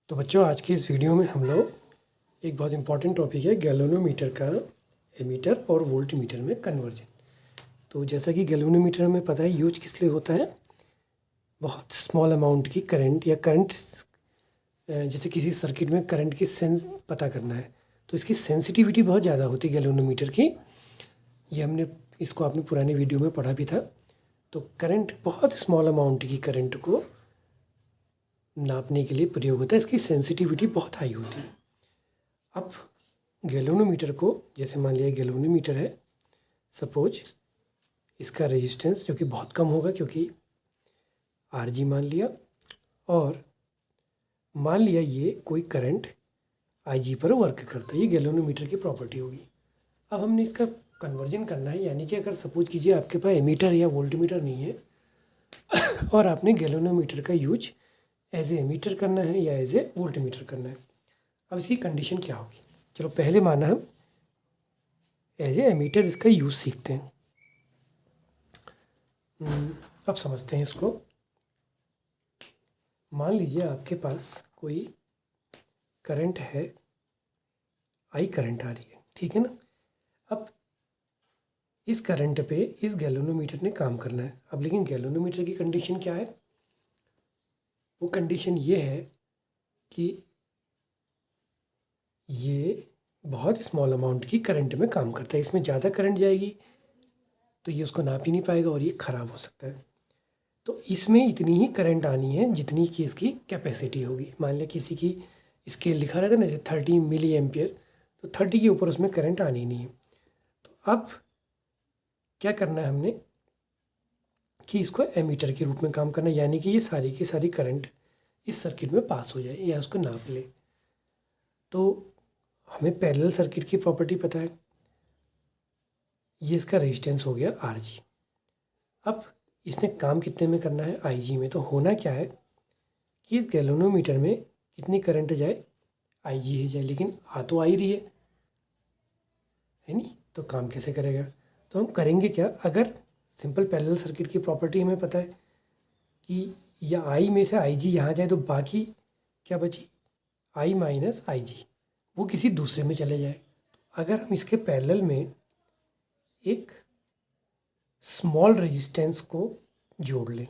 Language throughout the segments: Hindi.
तो बच्चों, आज की इस वीडियो में हम लोग एक बहुत इंपॉर्टेंट टॉपिक है गैल्वेनोमीटर का एमीटर और वोल्ट मीटर में कन्वर्जन। तो जैसा कि गैल्वेनोमीटर हमें पता है यूज किस लिए होता है, बहुत स्मॉल अमाउंट की करंट या करंट जैसे किसी सर्किट में करंट की सेंस पता करना है तो इसकी सेंसिटिविटी बहुत ज़्यादा होती है गैल्वेनोमीटर की। ये हमने इसको अपनी पुरानी वीडियो में पढ़ा भी था। तो करंट, बहुत स्मॉल अमाउंट की करंट को नापने के लिए प्रयोग होता है, इसकी सेंसिटिविटी बहुत हाई होती है। अब गैल्वेनोमीटर को, जैसे मान लिया गैल्वेनोमीटर है, सपोज इसका रेजिस्टेंस जो कि बहुत कम होगा क्योंकि RG मान लिया, और मान लिया ये कोई करंट IG पर वर्क करता है। ये गैल्वेनोमीटर की प्रॉपर्टी होगी। अब हमने इसका कन्वर्जन करना है, यानी कि अगर सपोज कीजिए आपके पास एमीटर या वोल्टमीटर नहीं है और आपने गैल्वेनोमीटर का यूज एज ए एमीटर करना है या एज ए वोल्टमीटर करना है। अब इसकी कंडीशन क्या होगी? चलो पहले माना हम एज ए एमीटर इसका यूज़ सीखते हैं। अब समझते हैं इसको। मान लीजिए आपके पास कोई करंट है, आई करंट आ रही है, ठीक है ना। अब इस करंट पे इस गैल्वेनोमीटर ने काम करना है। अब लेकिन गैल्वेनोमीटर की कंडीशन क्या है? वो कंडीशन ये है कि ये बहुत स्मॉल अमाउंट की करंट में काम करता है। इसमें ज़्यादा करंट जाएगी तो ये उसको नाप ही नहीं पाएगा और ये ख़राब हो सकता है। तो इसमें इतनी ही करंट आनी है जितनी कि इसकी कैपेसिटी होगी। मान लिया किसी की स्केल लिखा रहता है ना, जैसे 30 मिली एम्पियर, तो 30 के ऊपर उसमें करंट आनी नहीं है। तो अब क्या करना है हमने कि इसको एमीटर के रूप में काम करना है, यानी कि ये सारी की सारी करंट इस सर्किट में पास हो जाए या उसको नाप ले। तो हमें पैरेलल सर्किट की प्रॉपर्टी पता है, ये इसका रेजिस्टेंस हो गया RG। अब इसने काम कितने में करना है? IG में। तो होना क्या है कि इस गैल्वेनोमीटर में कितनी करंट जाए? IG ही जाए, लेकिन आ तो ही रही है नहीं, तो काम कैसे करेगा? तो हम करेंगे क्या, अगर सिंपल पैरेलल सर्किट की प्रॉपर्टी हमें पता है कि या I में से IG यहाँ जाए तो बाकी क्या बची? I माइनस IG, वो किसी दूसरे में चले जाए। अगर हम इसके पैरेलल में एक स्मॉल रेजिस्टेंस को जोड़ लें,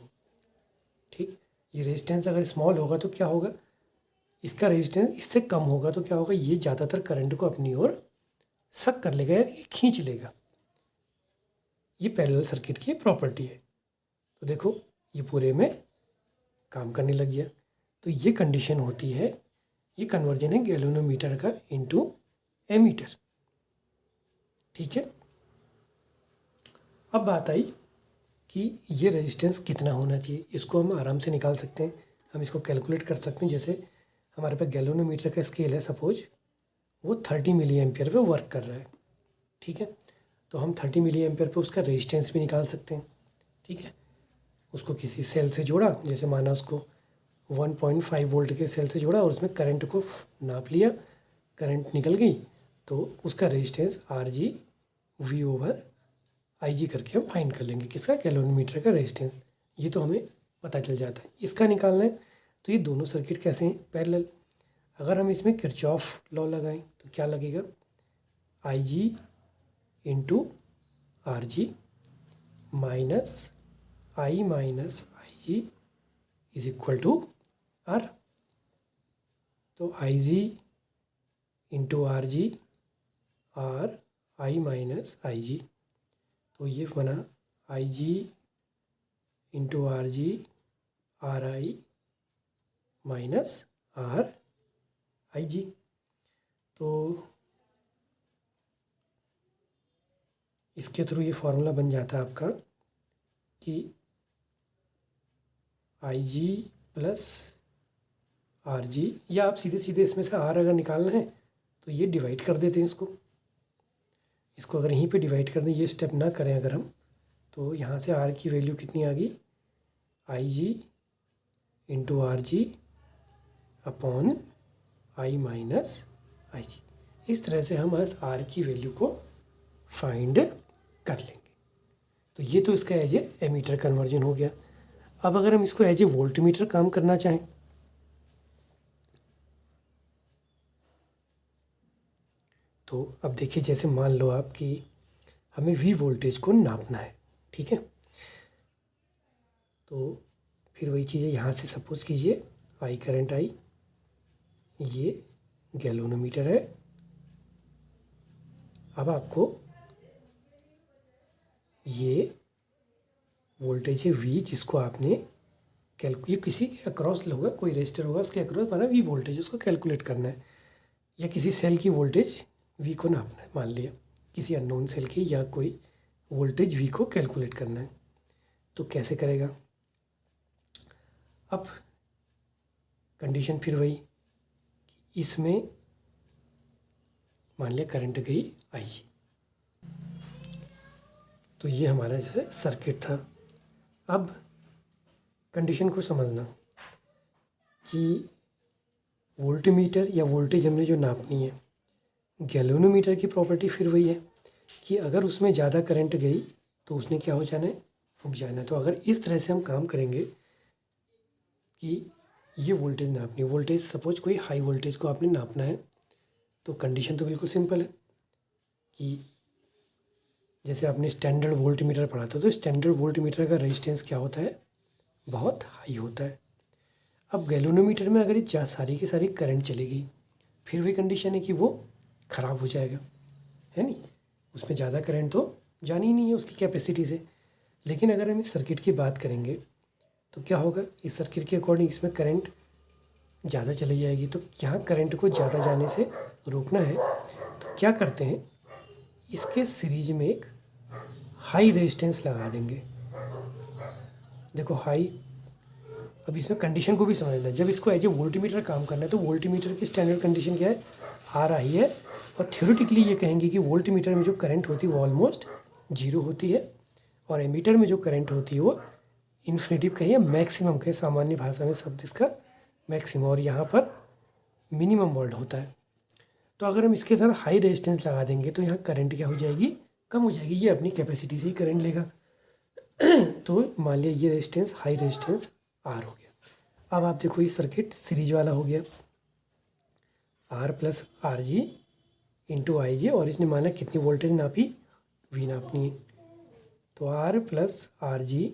ठीक, ये रेजिस्टेंस अगर स्मॉल होगा तो क्या होगा, इसका रेजिस्टेंस इससे कम होगा तो क्या होगा, ये ज़्यादातर करंट को अपनी ओर सक कर लेगा, यानी खींच लेगा। ये पैरेलल सर्किट की प्रॉपर्टी है। तो देखो ये पूरे में काम करने लग गया। तो ये कंडीशन होती है, ये कन्वर्जन है गैल्वेनोमीटर का इनटू एमीटर, ठीक है। अब बात आई कि ये रेजिस्टेंस कितना होना चाहिए। इसको हम आराम से निकाल सकते हैं, हम इसको कैलकुलेट कर सकते हैं। जैसे हमारे पास गैल्वेनोमीटर का स्केल है, सपोज वो 30 मिली एम्पियर पे वर्क कर रहा है, ठीक है। तो हम 30 मिली एम्पियर पे उसका रेजिस्टेंस भी निकाल सकते हैं, ठीक है। उसको किसी सेल से जोड़ा, जैसे माना उसको 1.5 वोल्ट के सेल से जोड़ा और उसमें करंट को नाप लिया, करंट निकल गई, तो उसका रेजिस्टेंस RG V/IG करके हम फाइंड कर लेंगे किसका, गैल्वेनोमीटर का रेजिस्टेंस। ये तो हमें पता चल जाता है। इसका निकालना है तो ये दोनों सर्किट कैसे हैं? पैरेलल। अगर हम इसमें किरचॉफ लॉ लगाएं तो क्या लगेगा, IG into RG minus I minus IG is equal to R। तो IG into RG R I minus IG, तो ये बना IG into RG RI minus RIG। तो इसके थ्रू ये फॉर्मूला बन जाता है आपका कि IG प्लस RG, या आप सीधे सीधे इसमें से R अगर निकालना है तो ये डिवाइड कर देते हैं इसको अगर यहीं पे डिवाइड कर दें, ये स्टेप ना करें अगर हम, तो यहाँ से R की वैल्यू कितनी आ गई, IG into RG upon I minus IG। इस तरह से हम आज R की वैल्यू को फाइंड कर लेंगे। तो ये तो इसका एज ए एमीटर कन्वर्जन हो गया। अब अगर हम इसको एज ए वोल्टमीटर काम करना चाहें तो अब देखिए, जैसे मान लो आप कि हमें V वोल्टेज को नापना है, ठीक है। तो फिर वही चीज़ है, यहाँ से सपोज कीजिए I करंट आई, ये गैल्वेनोमीटर है। अब आपको ये वोल्टेज है V, जिसको आपने ये किसी के अक्रॉस होगा, कोई रेजिस्टर होगा उसके अक्रॉस बना V वोल्टेज, उसको कैलकुलेट करना है, या किसी सेल की वोल्टेज V को नापना है। मान लिया किसी अननोन सेल की या कोई वोल्टेज V को कैलकुलेट करना है, तो कैसे करेगा। अब कंडीशन फिर वही, इसमें मान लिया करंट गई IG, तो ये हमारा जैसे सर्किट था। अब कंडीशन को समझना कि वोल्टमीटर या वोल्टेज हमने जो नापनी है, गैल्वेनोमीटर की प्रॉपर्टी फिर वही है कि अगर उसमें ज़्यादा करंट गई तो उसने क्या हो जाना है, फूक जाना है। तो अगर इस तरह से हम काम करेंगे कि ये वोल्टेज नापनी है, वोल्टेज सपोज कोई हाई वोल्टेज को आपने नापना है, तो कंडीशन तो बिल्कुल सिंपल है कि जैसे आपने स्टैंडर्ड वोल्टमीटर पढ़ा था, तो स्टैंडर्ड वोल्टमीटर का रेजिस्टेंस क्या होता है, बहुत हाई होता है। अब गैल्वेनोमीटर में अगर ये सारी की सारी करंट चलेगी, फिर भी कंडीशन है कि वो ख़राब हो जाएगा, है नहीं, उसमें ज़्यादा करंट तो जानी ही नहीं है उसकी कैपेसिटी से। लेकिन अगर हम इस सर्किट की बात करेंगे तो क्या होगा, इस सर्किट के अकॉर्डिंग इसमें करंट ज़्यादा चली जाएगी। तो यहाँ करंट को ज़्यादा जाने से रोकना है, तो क्या करते हैं, इसके सीरीज में एक हाई रेजिस्टेंस लगा देंगे। देखो हाई, अब इसमें कंडीशन को भी समझना है। जब इसको एज ए वोल्टमीटर काम करना है, तो वोल्टमीटर की स्टैंडर्ड कंडीशन क्या है, आर आई है, और थ्योरेटिकली ये कहेंगे कि वोल्टमीटर में जो करंट होती है वो ऑलमोस्ट जीरो होती है, और एमीटर में जो करंट होती है वो इन्फिनिटिव कहिए, मैक्सिमम कहे, सामान्य भाषा में शब्द इसका मैक्सिमम, और यहाँ पर मिनिमम वोल्ट होता है। तो अगर हम इसके साथ हाई रेजिस्टेंस लगा देंगे तो यहाँ करंट क्या हो जाएगी, कम हो जाएगी, ये अपनी कैपेसिटी से ही करंट लेगा। तो मान लिया ये रेजिस्टेंस हाई रेजिस्टेंस आर हो गया। अब आप देखो ये सर्किट सीरीज वाला हो गया, R plus R G into I G, और इसने माना कितनी वोल्टेज नापी, वी नापनी है, तो R plus R G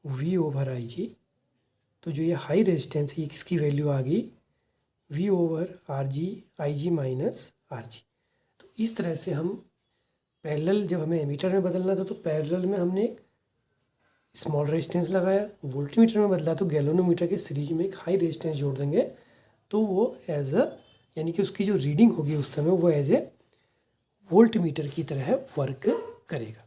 V over I G. तो जो ये हाई रेजिस्टेंस है, ये किसकी वैल्यू आ गई, V over R G I G minus R G. तो इस तरह से हम पैरेलल, जब हमें एमीटर में बदलना था तो पैरेलल में हमने एक स्मॉल रेजिस्टेंस लगाया, वोल्टमीटर में बदला तो गैल्वेनोमीटर के सीरीज में एक हाई रेजिस्टेंस जोड़ देंगे, तो वो एज अ, यानी कि उसकी जो रीडिंग होगी उस समय वो एज ए वोल्टमीटर की तरह वर्क करेगा।